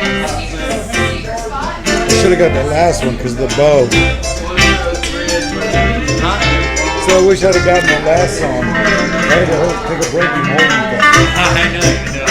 I should have got that last one because of the bow. So I wish I'd have gotten that last song. I had to take a break from holding it. I know you do.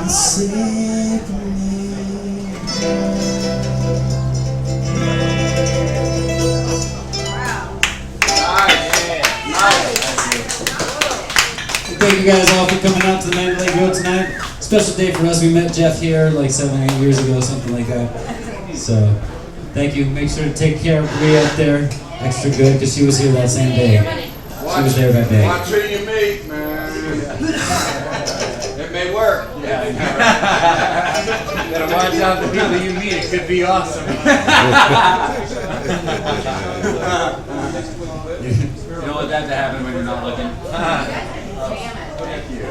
Thank you guys all for coming out to the Mandalay Grill tonight. Special day for us. We met Jeff here like 7 or 8 years ago, something like that. So, thank you. Make sure to take care of Brie out there. Extra good, because she was here that same day. She was there that day. Watch who you meet, man. It may work. Yeah, you gotta watch out the people you meet. It could be awesome. You don't want that to happen when you're not looking. Thank you.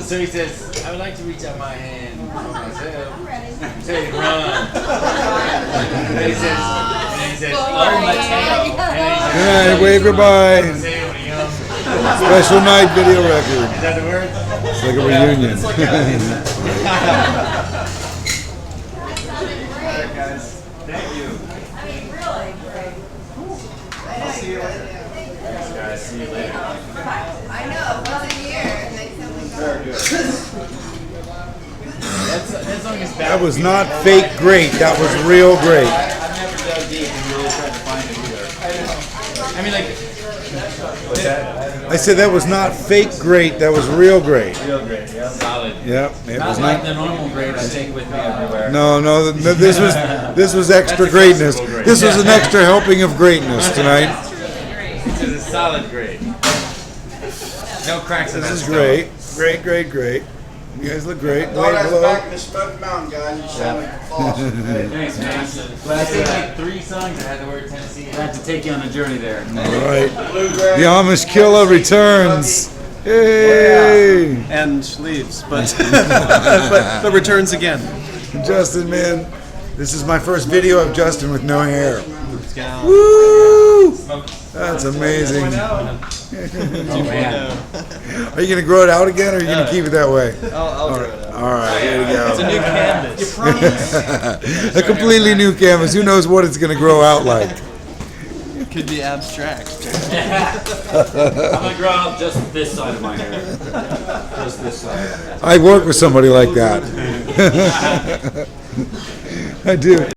So he says, I would like to reach out my hand for myself. Say run. And he says, oh my tail. Good night, wave goodbye. Special night video record. Is that the word? It's like a reunion. Alright guys, thank you. I'll see you later. Thanks guys, see you later. I know, it wasn't here. And they said we got Very good. That song is bad. That was not fake great. That was real great. I've never dug deep and really tried to find it either. I mean, like, what's that? I said that was not fake great. That was real great. Real great, yeah. Solid. Yep. It Not was like not. the normal grade I take with me everywhere. No. This was extra That's greatness. acceptable grade. This was an extra helping of greatness tonight. This is a solid grade. No cracks in that This is stone. great. You guys look great. Throw Wave that hello. back in the Smoky Mountain, guys. You sound like a boss. Thanks, man. I think like 3 songs that had the word Tennessee. I had to take you on a journey there. All right. Bluegrass. The Amish Killer returns. Yay! And leaves, but but returns again. Justin, man, this is my first video of Justin with no hair. Yeah. Woo! That's amazing. Oh, man. Are you gonna grow it out again, or are you gonna keep it that way? I'll grow it out. All right, here we It's a go. new canvas. A completely new canvas. Who knows what it's gonna grow out like? It could be abstract. I'm gonna grow out just this side of my hair. Just this side. I work with somebody like that. I do.